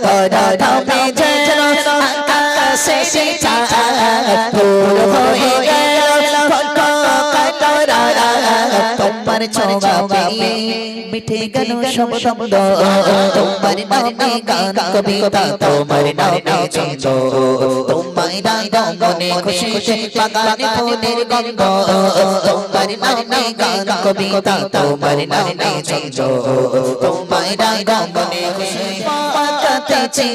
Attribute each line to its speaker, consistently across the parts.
Speaker 1: ধরা ধামে যেন আকাশে চাঁদ ভোর হয়ে গেল তোমার ছোঁয়া পেয়ে মিঠে গেল সব শব্দ তোমার নামে গান কবিতা তোমার নামে ছন্দ তোমায় রাঙা মনে খুশিতে বাগানে ফুলের গন্ধ তোমার নামে গান কবিতা তোমার নামে ছন্দ তোমায় রাঙা মনে খুশিতে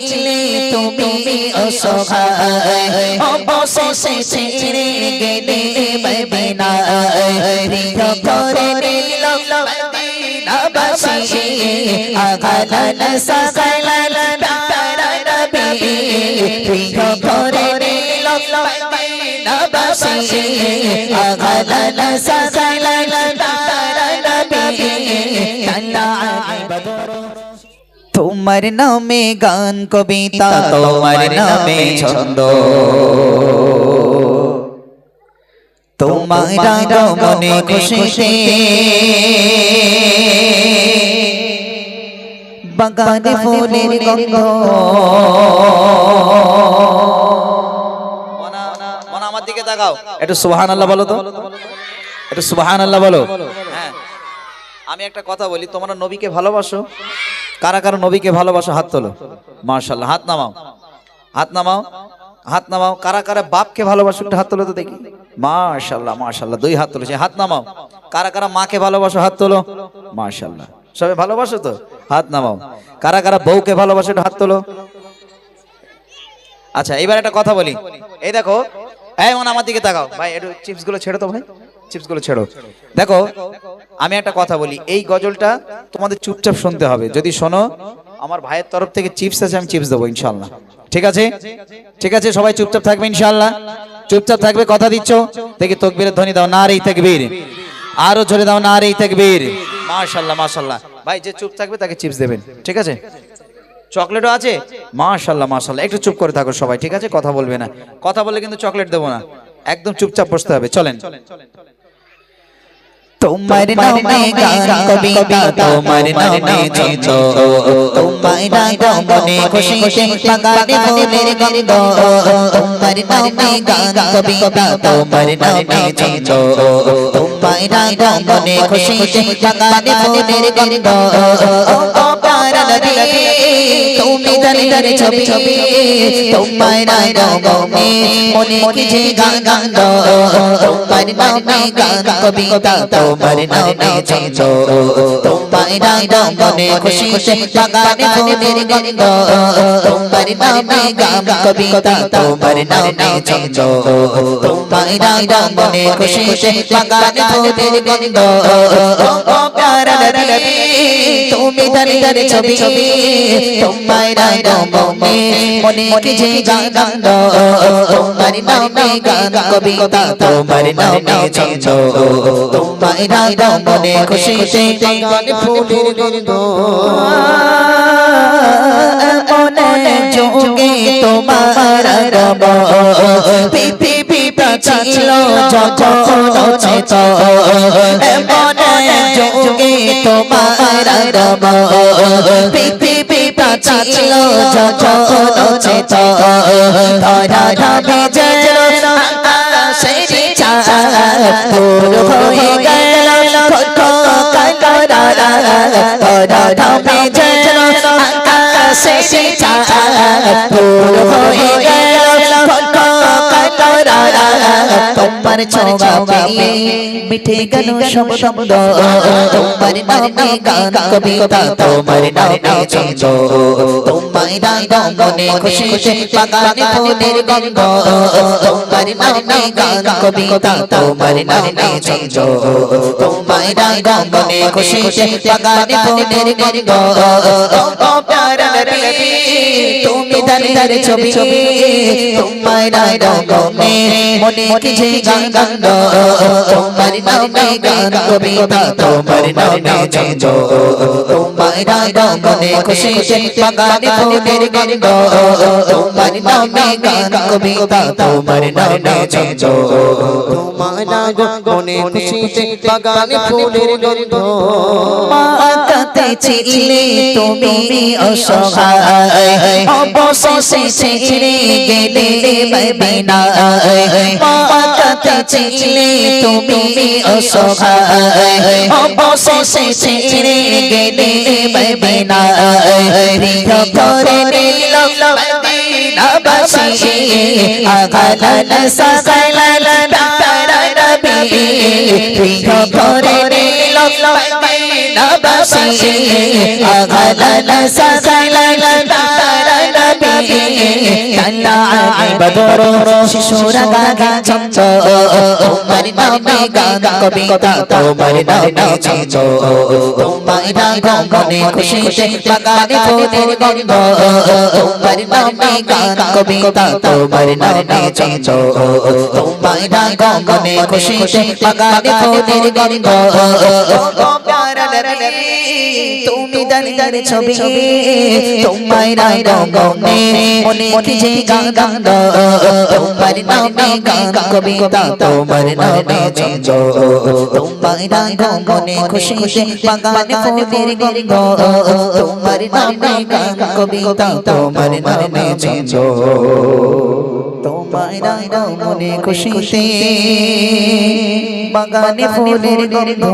Speaker 1: চিলে তুমি অসহায় অবশেষে ছেড়ে গেলে মদিনা প্রিয় করে নিল মদিনাবাসী আগালান সাগালান প্যারা নবী প্রিয় করে নিল মদিনাবাসী আগালান সাগালান প্যারা নবী তোমার নামে গান কবিতা তোমার নামে ছন্দ তোমার মনে খুশিতে বাগানে ফুলের গন্ধ
Speaker 2: মনা আমার দিকে তাকাও একটু সুবহানাল্লাহ বলো তো একটু সুবহানাল্লাহ বলো হ্যাঁ আমি একটা কথা বলি তোমরা নবীকে ভালোবাসো কারা কারা নবীকে ভালোবাসো হাত তোলো মাশাআল্লাহ হাত নামাও হাত নামাও হাত নামাও কারা কারা বাপকে ভালোবাসো একটু হাত তোলো তো দেখি মাশাআল্লাহ মাশাআল্লাহ দুই হাত তুলেছে হাত নামাও কারা কারা মাকে ভালোবাসো হাত তোলো মাশাআল্লাহ সবাই ভালোবাসো তো হাত নামাও কারা কারা বউকে ভালোবাসো একটু হাত তোলো আচ্ছা এবার একটা কথা বলি এই দেখো এই মন আমার দিকে তাকাও ভাই একটু চিপস গুলো ছেড়ো তো ভাই চিপস গুলো ছেড়ো দেখো আমি একটা কথা বলি এই গজলটা তোমাদের চুপচাপ শুনতে হবে যদি শোনো আমার ভাইয়ের তরফ থেকে চিপস আছে আমি চিপস দেবো ইনশাআল্লাহ ঠিক আছে ঠিক আছে সবাই চুপচাপ থাকবে ইনশাআল্লাহ চুপচাপ থাকবে কথা দিচ্ছ দেখি তাকবীরের ধ্বনি দাও নারে তাকবীর আরো জোরে দাও নারে তাকবীর মাশাআল্লাহ মাশাআল্লাহ ভাই যে চুপ থাকবে তাকে চিপস দেবেন ঠিক আছে চকলেটও আছে মাশাআল্লাহ মাশাআল্লাহ একটু চুপ করে থাকো সবাই ঠিক আছে কথা বলবে না কথা বললে কিন্তু চকলেট দেবো না একদম চুপচাপ বসতে হবে চলেন
Speaker 1: তোমার নামে গান কবিতা তোমার নামে ছন্দ তোমার রাঙা মনে খুশিতে বাগানে ফুলের গন্ধ তোমার নামে গান কবিতা তোমার নামে ছন্দ তোমার রাঙা মনে খুশিতে বাগানে ফুলের গন্ধ ও প্যারা নবী তুমি দরে ছবি ছবি তোমার রাঙা মনে খুশিতে গান তোমার নামে গান কবিতা তোমার নামে ছন্দ তোমার রাঙা মনে খুশিতে বাগানে ফুলের গন্ধ তোমার নামে গান কবিতা তোমার নামে ছন্দ তোমার রাঙা মনে খুশিতে বাগানে ফুলের গন্ধ ও প্যারা নবী তুমি দরে ছবি ছবি তোমার রাঙা মনে খুশিতে গান তোমার নামে গান কবিতা তোমার নামে ছন্দ তোমার রাঙা মনে খুশিতে বাগানে ফুলের গন্ধ মনে যোগে তোমার রব পৃথিবী ছিল যখন চেত মনে যোগে তোমার রব পৃথিবী ছিল যখন চেত ধরা ধামে যেন আকাশে চাঁদ ভোর হয়ে গেল ধরা ধামে যেন আকাশে চাঁদ ভোর হয়ে গেল তোমার ছোঁয়া পেয়ে মিঠে গেল সব শব্দ তোমার নামে গান কবিতা তোমার নামে ছন্দ তোমার রাঙা মনে খুশিতে বাগানে ফুলের গন্ধ তোমার নামে গান কবিতা তোমার নামে ছন্দ তোমার রাঙা মনে খুশিতে বাগানে ফুলের গন্ধ ও প্যারা নবী তুমি দার ছবি তোমার রঙে মনে কিছু গান তোমার নামে গান কবিতা তোমার নামে ছন্দ তোমার রঙে খুশিতে বাগানে ফুলের গন্ধ তোমার নামে গান কবিতা তোমার নামে ছন্দ
Speaker 3: তোমার মনে খুশিতে বাগানে ফুলের গন্ধ
Speaker 1: মাতাতে ছিলে তুমি অসহায় অবশেষে ছেড়ে গেলে মদিনা মাতাতে ছিলে তুমি অসহায় অবশেষে ছেড়ে গেলে মদিনা প্রিয় করে নিল মদিনাবাসী আগালাল সাগালাল প্যারা নবী প্রিয় করে নিল মদিনাবাসী আগালাল সাগালাল প্যারা নবী কান্না বদর শিশুরা গান ছন্দ তোমার নামে গান কবিতা তোমার নামে ছন্দ তোমার রঙে খুশিতে বাগানে ফুলের গন্ধ তোমার নামে গান কবিতা তোমার নামে ছন্দ তোমার রঙে খুশিতে বাগানে ফুলের গন্ধ প্যারা নবী তুমি দার ছবি তোমার রঙে মনে কিছু গান তোমার নামে গান কবিতা তোমার নামে ছন্দ তোমার রঙে খুশিতে বাগানে ফুলের গন্ধ তোমার নামে গান কবিতা তোমার নামে ছন্দ তোমার রঙে খুশিতে বাগানে ফুলের গন্ধ